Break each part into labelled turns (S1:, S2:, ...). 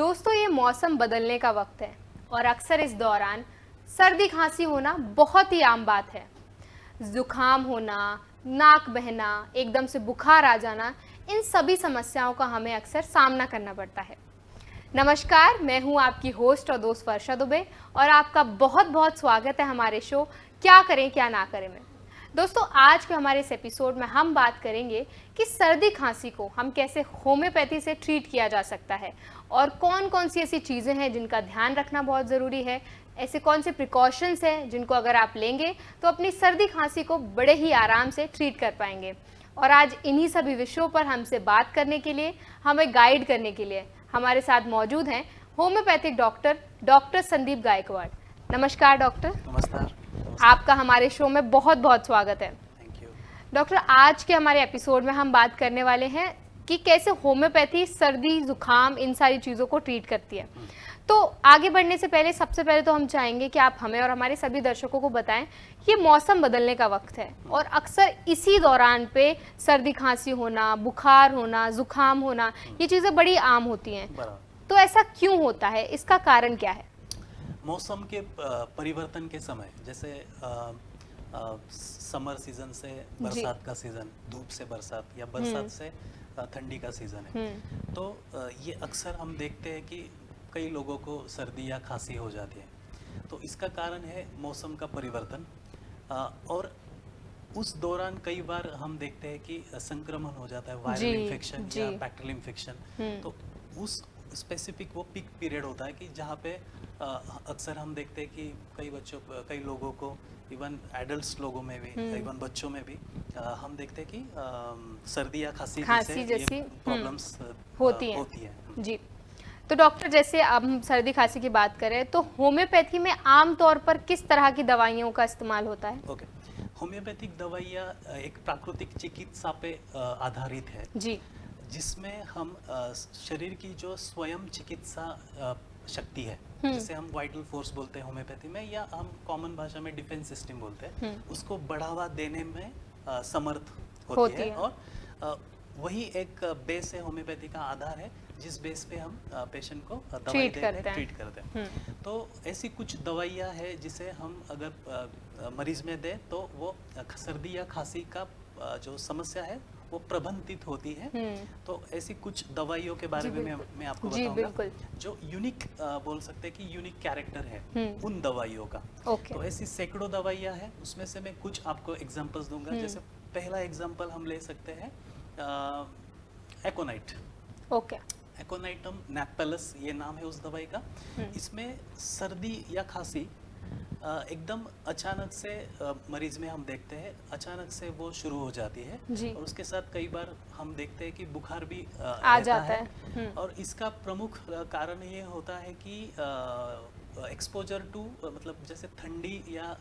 S1: दोस्तों, ये मौसम बदलने का वक्त है और अक्सर इस दौरान सर्दी खांसी होना बहुत ही आम बात है। जुकाम होना, नाक बहना, एकदम से बुखार आ जाना, इन सभी समस्याओं का हमें अक्सर सामना करना पड़ता है। नमस्कार, मैं हूं आपकी होस्ट और दोस्त वर्षा दुबे और आपका बहुत बहुत स्वागत है हमारे शो क्या करें क्या ना करें में। दोस्तों, आज के हमारे इस एपिसोड में हम बात करेंगे कि सर्दी खांसी को हम कैसे होम्योपैथी से ट्रीट किया जा सकता है और कौन कौन सी ऐसी चीज़ें हैं जिनका ध्यान रखना बहुत ज़रूरी है। ऐसे कौन से प्रिकॉशंस हैं जिनको अगर आप लेंगे तो अपनी सर्दी खांसी को बड़े ही आराम से ट्रीट कर पाएंगे। और आज इन्हीं सभी विषयों पर हमसे बात करने के लिए, हमें गाइड करने के लिए हमारे साथ मौजूद हैं होम्योपैथिक डॉक्टर संदीप गायकवाड़। नमस्कार डॉक्टर।
S2: नमस्कार।
S1: आपका हमारे शो में बहुत बहुत स्वागत है।
S2: Thank you.
S1: डॉक्टर, आज के हमारे एपिसोड में हम बात करने वाले हैं कि कैसे होम्योपैथी सर्दी जुकाम इन सारी चीज़ों को ट्रीट करती है। तो आगे बढ़ने से पहले सबसे पहले तो हम चाहेंगे कि आप हमें और हमारे सभी दर्शकों को बताएं कि ये मौसम बदलने का वक्त है और अक्सर इसी दौरान पे सर्दी खांसी होना, बुखार होना, जुकाम होना, ये चीज़ें बड़ी आम होती हैं। तो ऐसा क्यों होता है, इसका कारण क्या है?
S2: मौसम के परिवर्तन के समय, जैसे समर सीजन से बरसात का सीजन, धूप से बरसात या बरसात से ठंडी का सीजन है, तो ये अक्सर हम देखते हैं कि कई लोगों को सर्दी या खांसी हो जाती है। तो इसका कारण है मौसम का परिवर्तन। और उस दौरान कई बार हम देखते हैं कि संक्रमण हो जाता है, वायरल इन्फेक्शन या बैक्टीरियल इन्फेक्शन। तो उस स्पेसिफिक वो पीक पीरियड होता है कि जहाँ पे अक्सर हम देखते हैं कि कई लोगों को, इवन एडल्ट्स लोगों में भी, इवन बच्चों में भी हम देखते हैं कि सर्दी या खांसी जैसी प्रॉब्लम्स होती है।
S1: जी, तो डॉक्टर, जैसे अब हम सर्दी खांसी की बात करें तो होम्योपैथी में आम तौर पर किस तरह की दवाइयों का इस्तेमाल होता है?
S2: ओके, होम्योपैथिक दवाइयाँ एक प्राकृतिक चिकित्सा पे आधारित है
S1: जी,
S2: जिसमें हम शरीर की जो स्वयं चिकित्सा शक्ति है, जिसे हम वाइटल फोर्स बोलते हैं होम्योपैथी में, या हम कॉमन भाषा में डिफेंस सिस्टम बोलते हैं, उसको बढ़ावा देने में समर्थ होती है। और वही एक बेस है, होम्योपैथी का आधार है, जिस बेस पे हम पेशेंट को दवाई ट्रीट करते हैं। तो ऐसी कुछ दवाइयाँ हैं जिसे हम अगर मरीज में दें तो वो सर्दी या खांसी का जो समस्या है वो प्रबंधित होती है। तो ऐसी कुछ दवाइयों के बारे में मैं आपको बताऊंगा जो यूनिक बोल सकते हैं कि यूनिक कैरेक्टर है उन दवाइयों का। तो ऐसी सैकड़ों दवाइयाँ हैं, उसमें से मैं कुछ आपको एग्जांपल्स दूंगा। जैसे पहला एग्जांपल हम ले सकते हैं एकोनाइट। एकोनाइटम नेप्थेलस ये नाम है उस दवाई का। इसमें सर्दी या खांसी एकदम अचानक से मरीज में हम देखते हैं, अचानक से वो शुरू हो जाती है और उसके साथ कई बार हम देखते हैं कि बुखार भी आ जाता है। और इसका प्रमुख कारण ये होता है कि एक्सपोजर टू, मतलब जैसे ठंडी या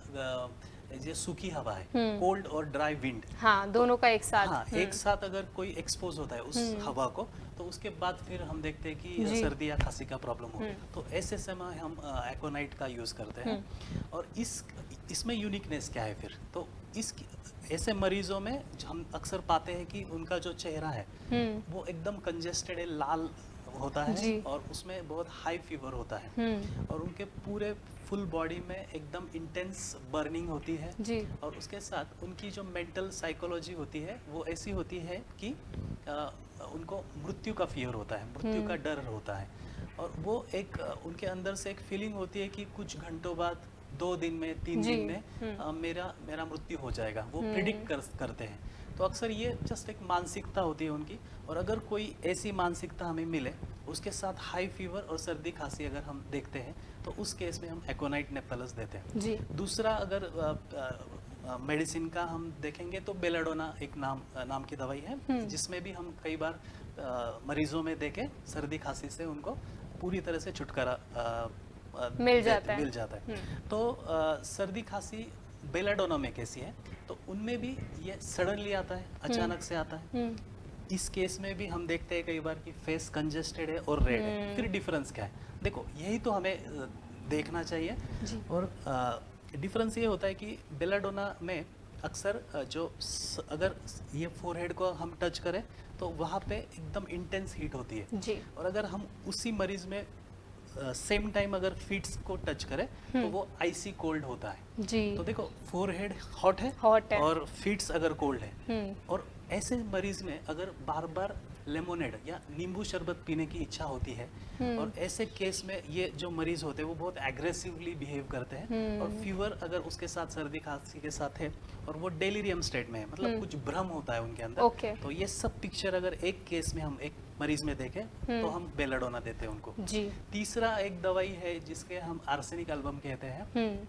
S2: ये सूखी हवा है, कोल्ड और ड्राई विंड,
S1: दोनों का एक साथ।
S2: एक साथ अगर कोई एक्सपोज होता है उस हवा को, तो उसके बाद फिर हम देखते हैं कि सर्दी या खांसी का प्रॉब्लम हो। तो ऐसे समय हम एकोनाइट का यूज करते हैं। और इसमें यूनिकनेस क्या है फिर, तो ऐसे मरीजों में हम अक्सर पाते हैं कि उनका जो चेहरा है वो एकदम कंजेस्टेड है, लाल होता है और उसमें बहुत हाई फीवर होता है और उनके पूरे फुल बॉडी में एकदम इंटेंस बर्निंग होती है। और उसके साथ उनकी जो मेंटल साइकोलॉजी होती है वो ऐसी होती है कि उनको मृत्यु का फियर होता है, मृत्यु का डर होता है। और वो एक उनके अंदर से एक फीलिंग होती है कि कुछ घंटों बाद, 2 दिन में, 3 दिन में मेरा मृत्यु हो जाएगा, वो प्रिडिक्ट करते हैं। तो अक्सर ये जस्ट एक मानसिकता होती है उनकी। और अगर कोई ऐसी मानसिकता हमें मिले, उसके साथ हाई फीवर और सर्दी खांसी अगर हम देखते हैं, तो उस केस में हम एकोनाइट नेप्थेलस देते हैं। दूसरा अगर मेडिसिन का हम देखेंगे तो बेलाडोना एक नाम की दवाई है, जिसमें भी हम कई बार मरीजों में देके सर्दी खांसी से उनको पूरी तरह से छुटकारा मिल जाता है। तो सर्दी खांसी बेलाडोना में कैसी है, तो उनमें भी ये सडनली आता है, अचानक से आता है। इस केस में भी हम देखते हैं कई बार कि फेस कंजेस्टेड है और रेड है। फिर डिफरेंस क्या है, देखो यही तो हमें देखना चाहिए। और डिफरेंस ये होता है कि बेलाडोना में अक्सर अगर ये फोरहेड को हम टच करें तो वहाँ पे एकदम इंटेंस हीट होती है
S1: जी।
S2: और अगर हम उसी मरीज में सेम टाइम अगर फीट्स को टच करें तो वो आइसी कोल्ड होता है।
S1: जी।
S2: तो देखो फोरहेड हॉट है और फीट्स अगर कोल्ड है और ऐसे मरीज में अगर बार बार लेमोनेड या नींबू शरबत पीने की इच्छा होती है और ऐसे केस में ये जो मरीज होते हैं वो बहुत एग्रेसिवली बिहेव करते हैं और फीवर अगर उसके साथ सर्दी खांसी के साथ है और वो डेलीरियम स्टेट में है, मतलब कुछ भ्रम होता है उनके अंदर। तो ये सब पिक्चर अगर एक केस में हम एक मरीज में देखें तो हम बेलाडोना देते हैं उनको। तीसरा एक दवाई है जिसके हम आर्सेनिक एल्बम कहते हैं।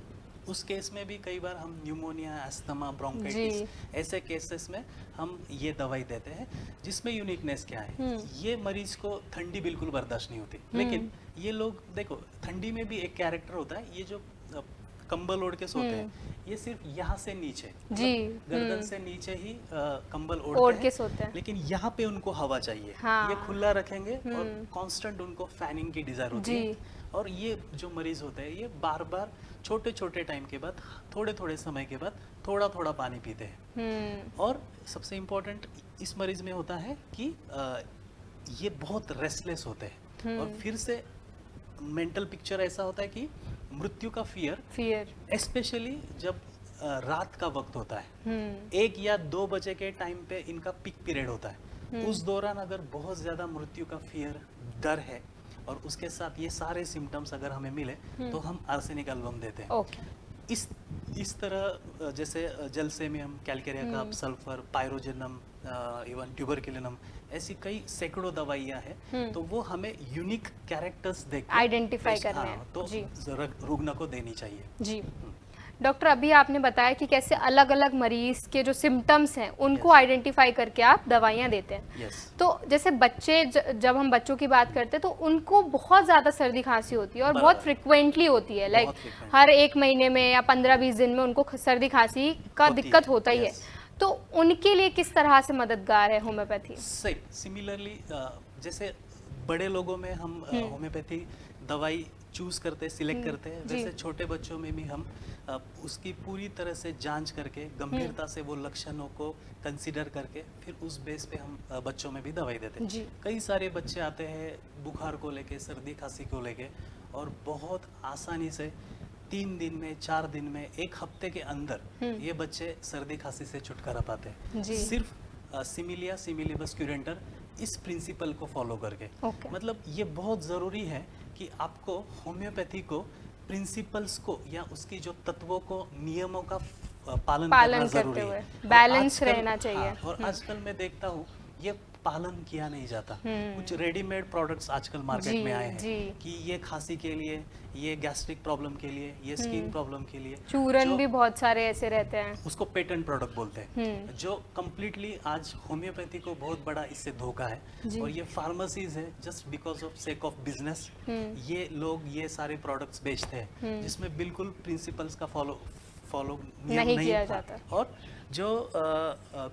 S2: उस केस में भी कई बार हम न्यूमोनिया, अस्थमा, ब्रोंकाइटिस ऐसे केसेस में हम ये दवाई देते हैं, जिसमें यूनिकनेस क्या है, ये मरीज को ठंडी बिल्कुल बर्दाश्त नहीं होती, लेकिन ये लोग देखो ठंडी में भी एक कैरेक्टर होता है, ये जो कंबल ओढ़ के सोते हैं ये सिर्फ यहाँ से नीचे गर्दन से नीचे ही कंबल ओढ़ के सोते हैं, लेकिन यहाँ पे उनको हवा चाहिए। ये खुला रखेंगे और कांस्टेंट उनको फैनिंग की डिजायर होती है और ये जो मरीज होते हैं ये बार बार छोटे छोटे टाइम के बाद, थोड़े थोड़े समय के बाद थोड़ा थोड़ा पानी पीते हैं। और सबसे इम्पोर्टेंट इस मरीज में होता है कि ये बहुत रेस्टलेस होते हैं और फिर से मेंटल पिक्चर ऐसा होता है कि मृत्यु का फियर स्पेशली जब रात का वक्त होता है, 1 या 2 बजे के टाइम पे इनका पीक पीरियड होता है। उस दौरान अगर बहुत ज्यादा मृत्यु का फियर, डर है और उसके साथ ये सारे सिम्टम्स अगर हमें मिले तो हम आर्सेनिक एल्बम देते हैं। इस तरह जैसे Gelsemium, Calcarea carb, sulphur, Pyrogenium, even Tuberculinum, ऐसी कई सैकड़ों दवाइयाँ हैं, तो वो हमें यूनिक कैरेक्टर्स देख
S1: आइडेंटिफाई करने हैं,
S2: तो रुग्ण को देनी चाहिए।
S1: जी डॉक्टर, अभी आपने बताया कि कैसे अलग अलग मरीज के जो सिम्टम्स हैं उनको आइडेंटिफाई करके आप दवाइयाँ देते हैं। तो जैसे बच्चे, जब हम बच्चों की बात करते हैं तो उनको बहुत ज़्यादा सर्दी खांसी होती है और बहुत फ्रिक्वेंटली होती है, लाइक हर 1 महीने में या 15-20 दिन में उनको सर्दी खांसी का दिक्कत होता ही है। तो उनके लिए किस तरह से मददगार है होम्योपैथी?
S2: सिमिलरली जैसे बड़े लोगों में हम होम्योपैथी दवाई चूज करते हैं, सिलेक्ट करते हैं, वैसे छोटे बच्चों में भी हम उसकी पूरी तरह से जांच करके गंभीरता से वो लक्षणों को कंसीडर करके फिर उस बेस पे हम बच्चों में भी दवाई देते हैं। कई सारे बच्चे आते हैं बुखार को लेके, सर्दी खांसी को लेके और बहुत आसानी से 3 दिन में, 4 दिन में, 1 हफ्ते के अंदर ये बच्चे सर्दी खांसी से छुटकारा पाते हैं, सिर्फ सिमिलिया सिमिलीबस क्यूरेंटर इस प्रिंसिपल को फॉलो करके। मतलब ये बहुत ज़रूरी है कि आपको होम्योपैथी को प्रिंसिपल्स को या उसकी जो तत्वों को, नियमों का पालन करना जरूरी है, बैलेंस रहना चाहिए। और आजकल मैं देखता हूँ ये पालन किया नहीं जाता। कुछ रेडीमेड प्रोडक्ट्स आजकल मार्केट में आए हैं कि ये खांसी के लिए, ये गैस्ट्रिक प्रॉब्लम के लिए, ये स्किन प्रॉब्लम के लिए,
S1: चूरन भी बहुत सारे ऐसे रहते हैं,
S2: उसको पेटेंट प्रोडक्ट बोलते हैं, जो कम्प्लीटली आज होम्योपैथी को बहुत बड़ा इससे धोखा है। और ये फार्मेसीज है, just because of sake of business ये लोग ये सारे प्रोडक्ट्स बेचते हैं जिसमें बिल्कुल प्रिंसिपल्स का फॉलो
S1: नहीं किया जाता।
S2: और जो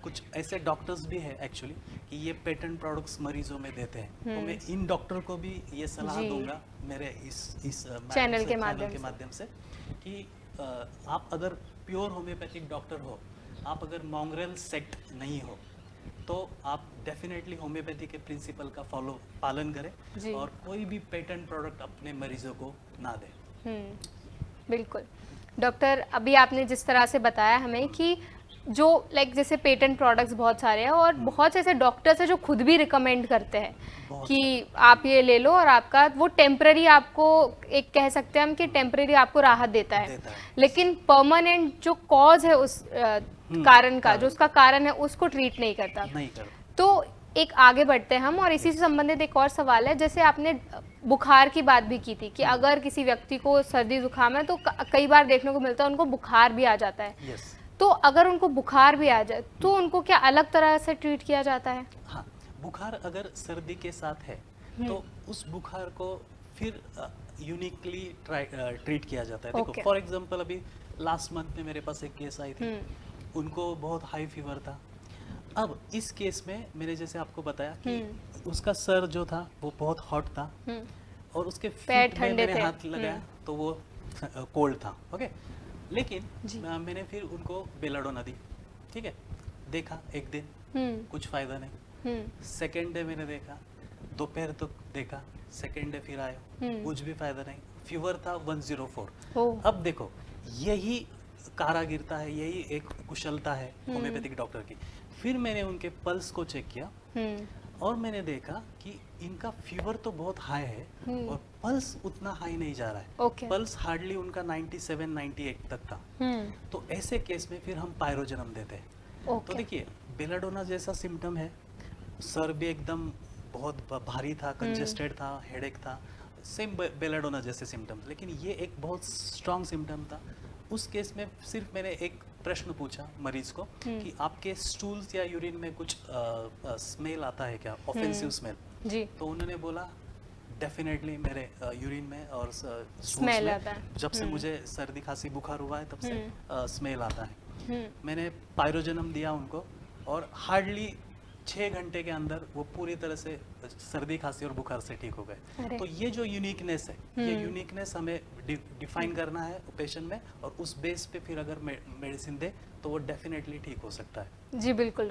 S2: कुछ ऐसे डॉक्टर्स भी हैं एक्चुअली कि ये पेटेंट प्रोडक्ट्स मरीजों में देते हैं, तो मैं इन डॉक्टर को भी ये सलाह दूंगा मेरे इस
S1: चैनल के माध्यम से
S2: कि आप अगर प्योर होम्योपैथिक डॉक्टर हो, आप अगर मॉन्ग्रेल सेक्ट नहीं हो, तो आप डेफिनेटली होम्योपैथी के प्रिंसिपल का पालन करें और कोई भी पेटेंट प्रोडक्ट अपने मरीजों को ना दें।
S1: बिल्कुल डॉक्टर, अभी आपने जिस तरह से बताया हमें कि जो जैसे पेटेंट प्रोडक्ट्स बहुत सारे हैं और बहुत से ऐसे डॉक्टर्स हैं जो खुद भी रिकमेंड करते हैं कि आप ये ले लो और आपका वो टेम्पररी, आपको एक कह सकते हैं हम कि टेम्पररी आपको राहत देता है, लेकिन परमानेंट जो कॉज है उस कारण का, जो उसका कारण है उसको ट्रीट नहीं करता। तो एक आगे बढ़ते हैं हम और इसी से संबंधित एक और सवाल है, जैसे आपने बुखार की बात भी की थी कि अगर किसी व्यक्ति को सर्दी जुकाम है तो कई बार देखने को मिलता है उनको बुखार भी आ जाता है। तो अगर उनको बुखार भी आ जाए तो उनको क्या अलग तरह से ट्रीट किया जाता है?
S2: हाँ, बुखार अगर सर्दी के साथ है तो उस बुखार को फिर यूनिकली ट्रीट किया जाता है। देखो फॉर एग्जांपल अभी लास्ट मंथ में मेरे पास एक केस आई थी, उनको बहुत हाई फीवर था। अब इस केस में मैंने जैसे आपको बताया कि उसका सर जो था वो बहुत हॉट था और उसके फीट में मैंने हाथ लगाया तो वो कोल्ड था। ओके, लेकिन मैंने फिर उनको बेलाडोना दी ठीक है, देखा एक दिन कुछ फायदा नहीं, सेकेंड डे मैंने देखा, दोपहर तक देखा, सेकेंड डे फिर आया, कुछ भी फायदा नहीं, फीवर था 104।
S1: ओह।
S2: अब देखो, यही कारागिरता है, यही एक कुशलता है होम्योपैथिक डॉक्टर की। फिर मैंने उनके पल्स को चेक किया और मैंने देखा कि इनका फीवर तो बहुत हाई है और पल्स उतना हाई नहीं जा रहा है।
S1: ओके।
S2: पल्स हार्डली उनका 97 98 तक था। तो ऐसे केस में फिर हम पायरोजनम देते हैं। तो
S1: ओके।
S2: देखिए, बेलाडोना जैसा सिम्टम है, सर भी एकदम बहुत भारी था, कंजेस्टेड था, हेडेक था, सेम बेलाडोना जैसे सिम्टम्स, लेकिन ये एक बहुत स्ट्रॉन्ग सिम्टम था। उस केस में सिर्फ मैंने एक प्रश्न पूछा मरीज को कि आपके स्टूल्स या यूरिन में कुछ स्मेल आता है क्या, ऑफेंसिव स्मेल?
S1: जी।
S2: तो उन्होंने बोला डेफिनेटली मेरे यूरिन में और स्टूल्स
S1: स्मेल
S2: में
S1: आता है।
S2: जब से मुझे सर्दी खांसी बुखार हुआ है तब से स्मेल आता है। मैंने पायरोजनम दिया उनको और हार्डली 6 घंटे के अंदर वो पूरी तरह से सर्दी खांसी और बुखार से ठीक हो गए। तो ये जो यूनिकनेस है, ये यूनिकनेस हमें डिफाइन करना है पेशेंट में, और उस बेस पे फिर अगर मेडिसिन दे तो वो डेफिनेटली ठीक हो सकता है।
S1: जी बिल्कुल डॉक्टर।